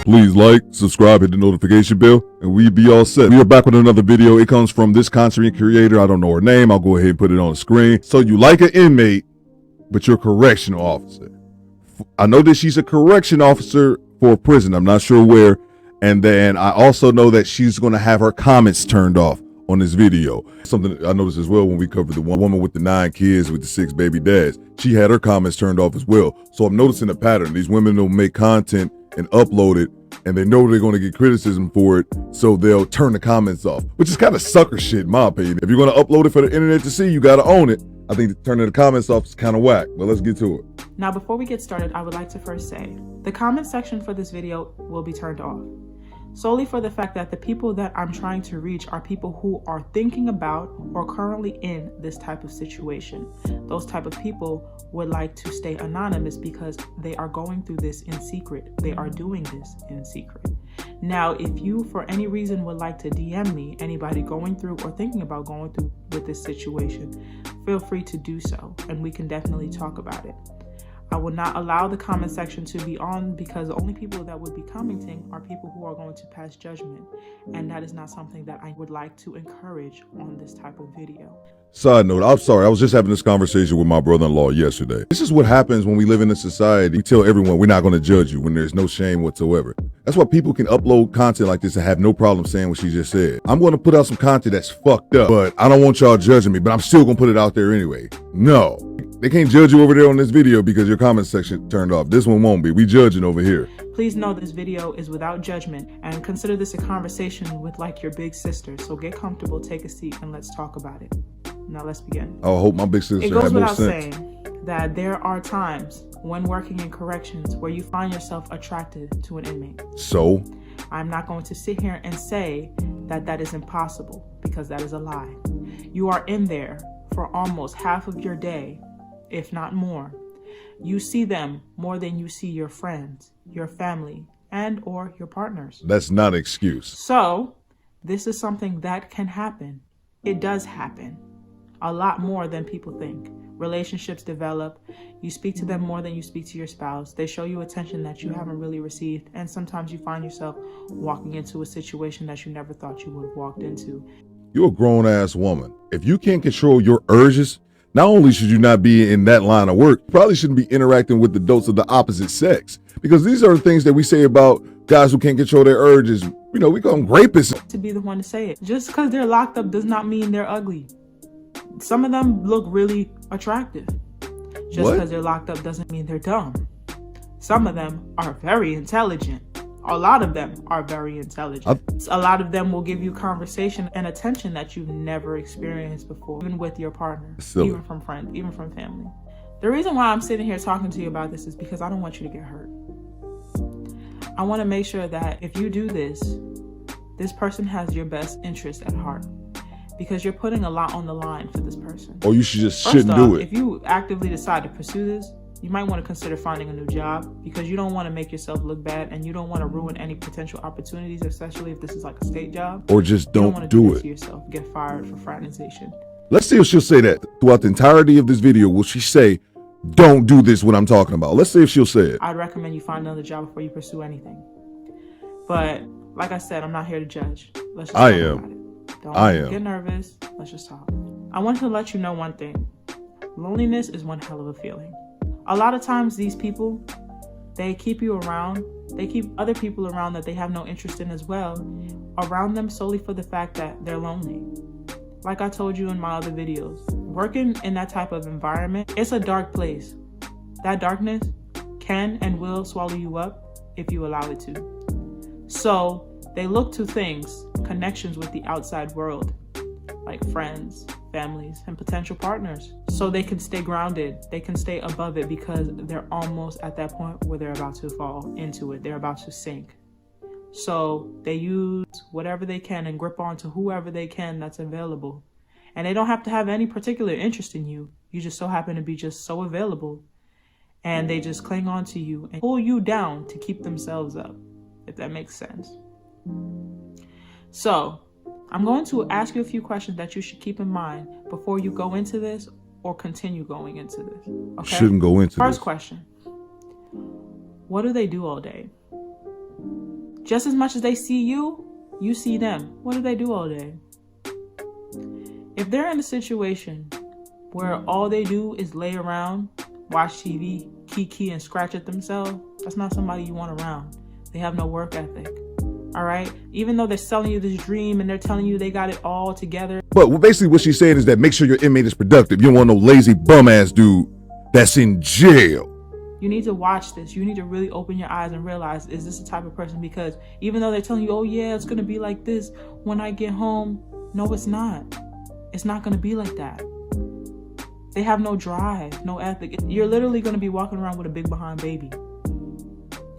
Please like, subscribe, hit the notification bell, and we be all set. We are back with another video. It comes from this content creator. I don't know her name. I'll go ahead and put it on the screen. So you like an inmate, but you're a correctional officer. I know that she's a correction officer for a prison. I'm not sure where. And then I also know that she's going to have her comments turned off on this video. Something I noticed as well when we covered the one woman with the 9 kids with the 6 baby dads. She had her comments turned off as well. So I'm noticing a pattern. These women will make content and upload it, and they know they're going to get criticism for it, so they'll turn the comments off, which is kind of sucker shit in my opinion. If you're going to upload it for the internet to see, you got to own it. I think turning the comments off is kind of whack, but let's get to it. Now, before we get started, I would like to first say the comment section for this video will be turned off, solely for the fact that the people that I'm trying to reach are people who are thinking about or currently in this type of situation. Those type of people would like to stay anonymous because they are going through this in secret. They are doing this in secret. Now, if you for any reason would like to DM me, anybody going through or thinking about going through with this situation, feel free to do so, and we can definitely talk about it. I will not allow the comment section to be on because the only people that would be commenting are people who are going to pass judgment, and that is not something that I would like to encourage on this type of video. Side note, I'm sorry, I was just having this conversation with my brother-in-law yesterday. This is what happens when we live in a society. We tell everyone we're not going to judge you when there's no shame whatsoever. That's why people can upload content like this and have no problem saying what she just said. I'm going to put out some content that's fucked up, but I don't want y'all judging me, but I'm still going to put it out there anyway. No, they can't judge you over there on this video because your comment section turned off. This one won't be. We judging over here. Please know this video is without judgment, and consider this a conversation with like your big sister. So get comfortable, take a seat, and let's talk about it. Now let's begin. I hope my big sister It goes had more without sense. saying that there are times when working in corrections where you find yourself attracted to an inmate. So? I'm not going to sit here and say that that is impossible, because that is a lie. You are in there for almost half of your day, if not more. You see them more than you see your friends, your family, and or your partners. That's not an excuse. So this is something that can happen. It does happen. A lot more than people think. Relationships develop. You speak to them more than you speak to your spouse. They show you attention that you haven't really received. And sometimes you find yourself walking into a situation that you never thought you would have walked into. You're a grown-ass woman. If you can't control your urges, not only should you not be in that line of work, you probably shouldn't be interacting with adults of the opposite sex. Because these are the things that we say about guys who can't control their urges. You know, we call them rapists. To be the one to say it. Just because they're locked up does not mean they're ugly. Some of them look really attractive. Just because they're locked up doesn't mean they're dumb. Some of them are very intelligent. A lot of them are very intelligent. A lot of them will give you conversation and attention that you've never experienced before, even with your partner, even from friends, even from family. The reason why I'm sitting here talking to you about this is because I don't want you to get hurt. I want to make sure that if you do this, this person has your best interest at heart, because you're putting a lot on the line for this person. Or you should just shouldn't do it. If you actively decide to pursue this, you might want to consider finding a new job, because you don't want to make yourself look bad, and you don't want to ruin any potential opportunities, especially if this is like a state job. Or just don't do it. To yourself, get fired for fraternization. Let's see if she'll say that throughout the entirety of this video. Will she say, don't do this, what I'm talking about? Let's see if she'll say it. I'd recommend you find another job before you pursue anything. But like I said, I'm not here to judge. Let's just talk about it. Don't get nervous. Let's just talk. I want to let you know one thing. Loneliness is one hell of a feeling. A lot of times these people, they keep you around. They keep other people around that they have no interest in as well, around them solely for the fact that they're lonely. Like I told you in my other videos, working in that type of environment, it's a dark place. That darkness can and will swallow you up if you allow it to. So they look to things, connections with the outside world, like friends, families, and potential partners, so they can stay grounded, they can stay above it, because they're almost at that point where they're about to fall into it, they're about to sink. So they use whatever they can and grip onto whoever they can that's available. And they don't have to have any particular interest in you. You just so happen to be just so available, and they just cling on to you and pull you down to keep themselves up, if that makes sense. So I'm going to ask you a few questions that you should keep in mind before you go into this or continue going into this. Okay? Shouldn't go into First question. What do they do all day? Just as much as they see you, you see them. What do they do all day? If they're in a situation where all they do is lay around, watch TV, kiki, and scratch at themselves, that's not somebody you want around. They have no work ethic. All right? Even though they're selling you this dream and they're telling you they got it all together. But basically what she's saying is that make sure your inmate is productive. You don't want no lazy bum ass dude that's in jail. You need to watch this. You need to really open your eyes and realize, is this the type of person? Because even though they're telling you, oh yeah, it's going to be like this when I get home. No, it's not. It's not going to be like that. They have no drive, no ethic. You're literally going to be walking around with a big behind baby.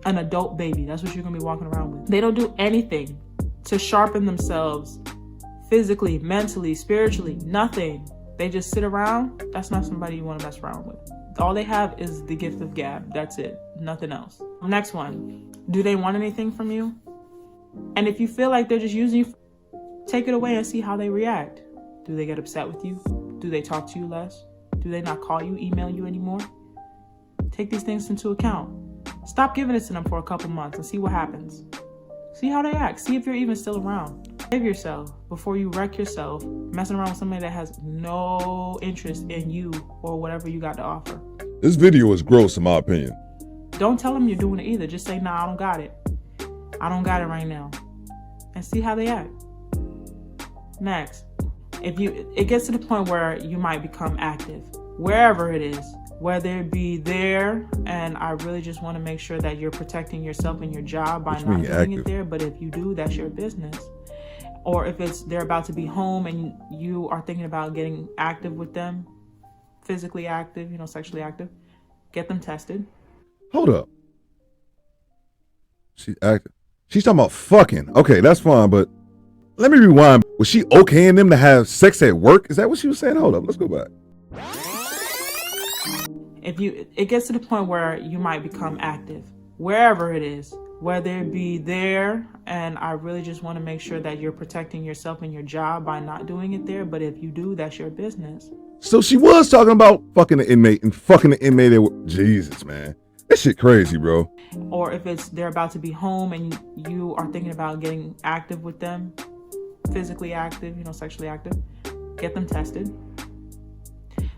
An adult baby. That's what you're going to be walking around with. They don't do anything to sharpen themselves physically, mentally, spiritually. Nothing. They just sit around. That's not somebody you want to mess around with. All they have is the gift of gab. That's it. Nothing else. Next one. Do they want anything from you? And if you feel like they're just using you, take it away and see how they react. Do they get upset with you? Do they talk to you less? Do they not call you, email you anymore? Take these things into account. Stop giving it to them for a couple months and see what happens. See how they act. See if you're even still around. Save yourself before you wreck yourself messing around with somebody that has no interest in you or whatever you got to offer. This video is gross in my opinion. Don't tell them you're doing it either. Just say, nah, I don't got it. I don't got it right now. And see how they act. Next, it gets to the point where you might become active, wherever it is, whether it be there, and I really just want to make sure that you're protecting yourself and your job by not doing it there. But if you do, that's your business. Or if they're about to be home and you are thinking about getting active with them, physically active, sexually active, get them tested. Hold up. She's active. She's talking about fucking. Okay, that's fine, but let me rewind. Was she okaying them to have sex at work? Is that what she was saying? Hold up, let's go back. It gets to the point where you might become active, wherever it is, whether it be there, and I really just want to make sure that you're protecting yourself and your job by not doing it there. But if you do, that's your business. So she was talking about fucking the inmate and fucking the inmate at work. Jesus, man. That shit crazy, bro. Or if they're about to be home and you are thinking about getting active with them, physically active, sexually active, get them tested.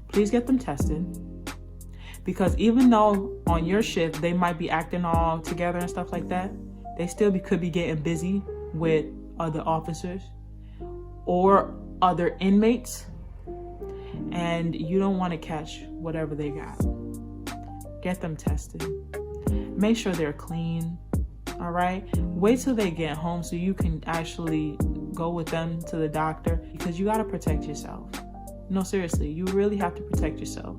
Please get them tested. Because even though on your shift they might be acting all together and stuff like that, they still could be getting busy with other officers or other inmates, and you don't want to catch whatever they got. Get them tested. Make sure they're clean. All right? Wait till they get home so you can actually go with them to the doctor, because you got to protect yourself. No, seriously, you really have to protect yourself.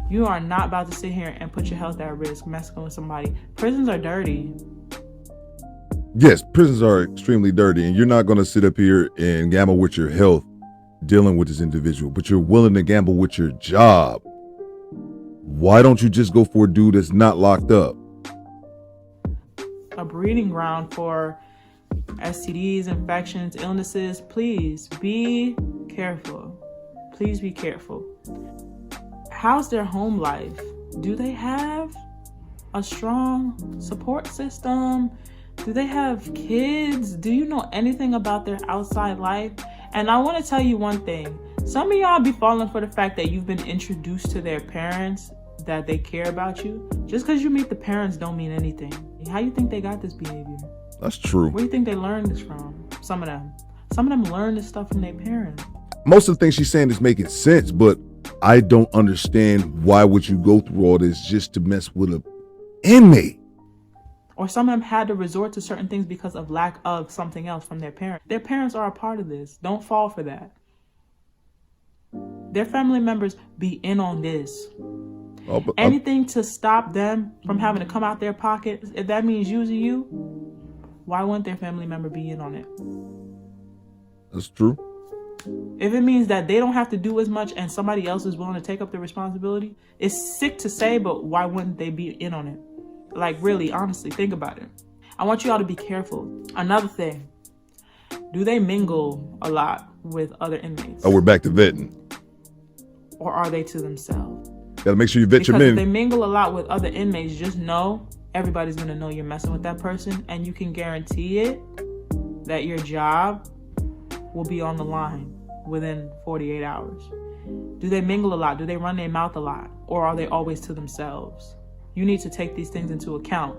You are not about to sit here and put your health at risk messing with somebody. Prisons are dirty. Yes, prisons are extremely dirty, and you're not going to sit up here and gamble with your health dealing with this individual, but you're willing to gamble with your job. Why don't you just go for a dude that's not locked up? A breeding ground for STDs, infections, illnesses. Please be careful. Please be careful. How's their home life? Do they have a strong support system? Do they have kids? Do you know anything about their outside life? And I want to tell you one thing. Some of y'all be falling for the fact that you've been introduced to their parents, that they care about you. Just because you meet the parents don't mean anything. How you think they got this behavior? That's true. Where do you think they learned this from? Some of them learned this stuff from their parents. Most of the things she's saying is making sense, but I don't understand why would you go through all this just to mess with an inmate? Or some of them had to resort to certain things because of lack of something else from their parents. Their parents are a part of this. Don't fall for that. Their family members be in on this. Anything to stop them from having to come out their pocket, if that means using you, why wouldn't their family member be in on it? That's true. If it means that they don't have to do as much and somebody else is willing to take up the responsibility, it's sick to say, but why wouldn't they be in on it? Like, really, honestly, think about it. I want you all to be careful. Another thing, do they mingle a lot with other inmates? Oh, we're back to vetting. Or are they to themselves? Gotta make sure you vet your men. If they mingle a lot with other inmates, just know everybody's gonna know you're messing with that person, and you can guarantee it that your job will be on the line within 48 hours. Do they mingle a lot? Do they run their mouth a lot? Or are they always to themselves? You need to take these things into account.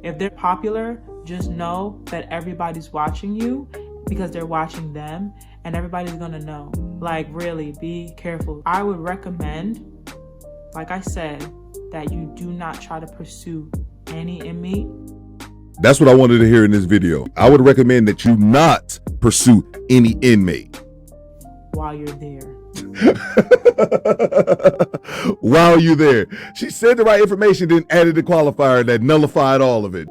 If they're popular, just know that everybody's watching you because they're watching them, and everybody's gonna know. Like, really, be careful. I would recommend, like I said, that you do not try to pursue any inmate. That's what I wanted to hear in this video. I would recommend that you not pursue any inmate while you're there. While you're there. She said the right information, then added the qualifier that nullified all of it.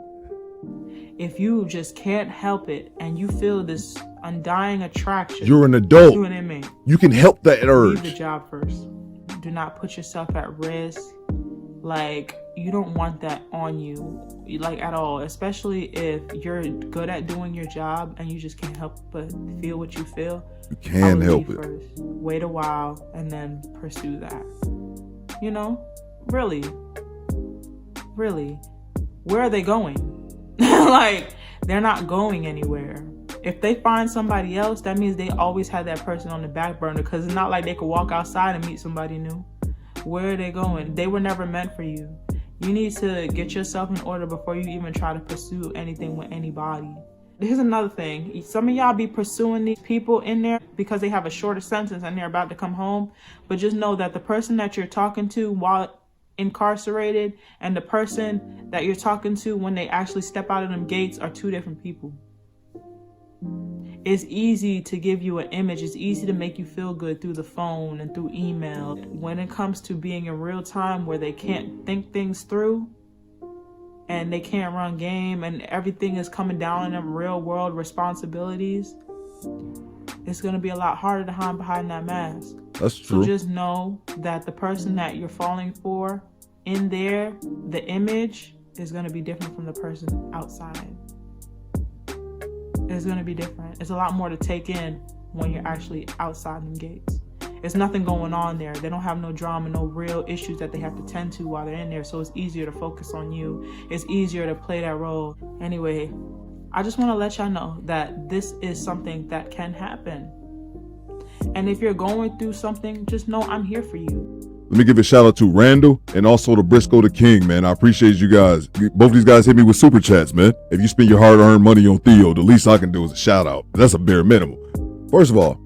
If you just can't help it and you feel this undying attraction, you're an adult. To an inmate, you can help that urge. Leave the job first. Do not put yourself at risk. Like, you don't want that on you, like, at all, especially if you're good at doing your job and you just can't help but feel what you feel. You can't help it. First. Wait a while and then pursue that. You know, really, where are they going? Like, they're not going anywhere. If they find somebody else, that means they always had that person on the back burner, because it's not like they could walk outside and meet somebody new. Where are they going? They were never meant for you. You need to get yourself in order before you even try to pursue anything with anybody. Here's another thing. Some of y'all be pursuing these people in there because they have a shorter sentence and they're about to come home. But just know that the person that you're talking to while incarcerated and the person that you're talking to when they actually step out of them gates are two different people. It's easy to give you an image. It's easy to make you feel good through the phone and through email. When it comes to being in real time where they can't think things through and they can't run game and everything is coming down on them real world responsibilities, it's going to be a lot harder to hide behind that mask. That's true. So just know that the person that you're falling for in there, the image is going to be different from the person outside. It's going to be different. It's a lot more to take in when you're actually outside them gates. There's nothing going on there. They don't have no drama, no real issues that they have to tend to while they're in there. So it's easier to focus on you. It's easier to play that role. Anyway, I just want to let y'all know that this is something that can happen. And if you're going through something, just know I'm here for you. Let me give a shout out to Randall and also to Briscoe the King, man. I appreciate you guys. Both these guys hit me with super chats, man. If you spend your hard-earned money on Theo, the least I can do is a shout out. That's a bare minimum. First of all,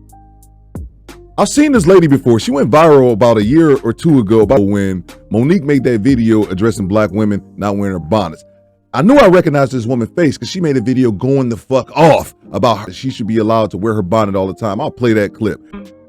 I've seen this lady before. She went viral about a year or two ago about when Monique made that video addressing black women not wearing their bonnets. I knew I recognized this woman's face because she made a video going the fuck off about how she should be allowed to wear her bonnet all the time. I'll play that clip.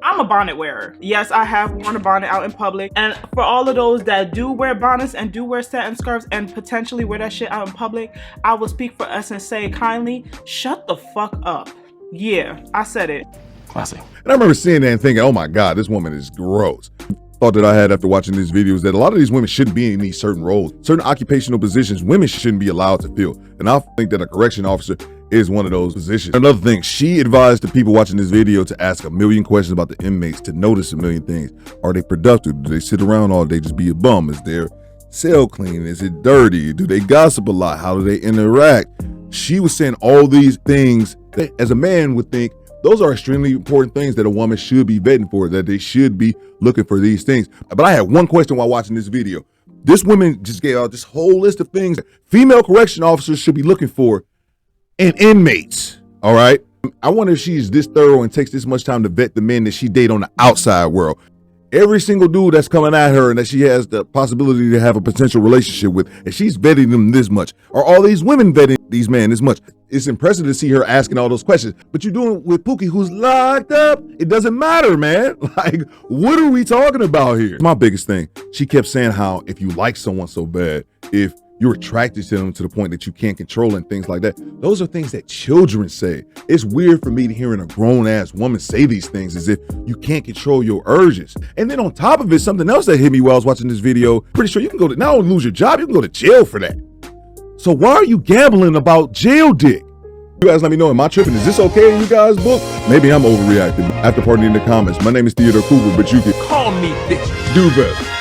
I'm a bonnet wearer. Yes, I have worn a bonnet out in public. And for all of those that do wear bonnets and do wear satin scarves and potentially wear that shit out in public, I will speak for us and say kindly, shut the fuck up. Yeah, I said it. Classic. And I remember seeing that and thinking, oh my God, this woman is gross. Thought that I had after watching these videos that a lot of these women shouldn't be in these certain roles, certain occupational positions women shouldn't be allowed to fill. And I think that a correction officer is one of those positions. Another thing, she advised the people watching this video to ask a million questions about the inmates, to notice a million things. Are they productive? Do they sit around all day just be a bum? Is their cell clean? Is it dirty? Do they gossip a lot? How do they interact? She was saying all these things that as a man would think those are extremely important things that a woman should be vetting for, that they should be looking for these things. But I had one question while watching this video. This woman just gave out this whole list of things that female correction officers should be looking for in inmates, all right? I wonder if she's this thorough and takes this much time to vet the men that she date on the outside world. Every single dude that's coming at her and that she has the possibility to have a potential relationship with, and she's vetting them this much. Are all these women vetting these men this much? It's impressive to see her asking all those questions, but you're doing it with Pookie, who's locked up. It doesn't matter, man. Like, what are we talking about here? My biggest thing, she kept saying how if you like someone so bad, if you're attracted to them to the point that you can't control and things like that. Those are things that children say. It's weird for me to hearing a grown-ass woman say these things as if you can't control your urges. And then on top of it, something else that hit me while I was watching this video, pretty sure you can go to, not only lose your job, you can go to jail for that. So why are you gambling about jail dick? You guys let me know, am I tripping? Is this okay in you guys' book? Maybe I'm overreacting. After party in the comments. My name is Theodore Cooper, but you can Call me bitch. do better.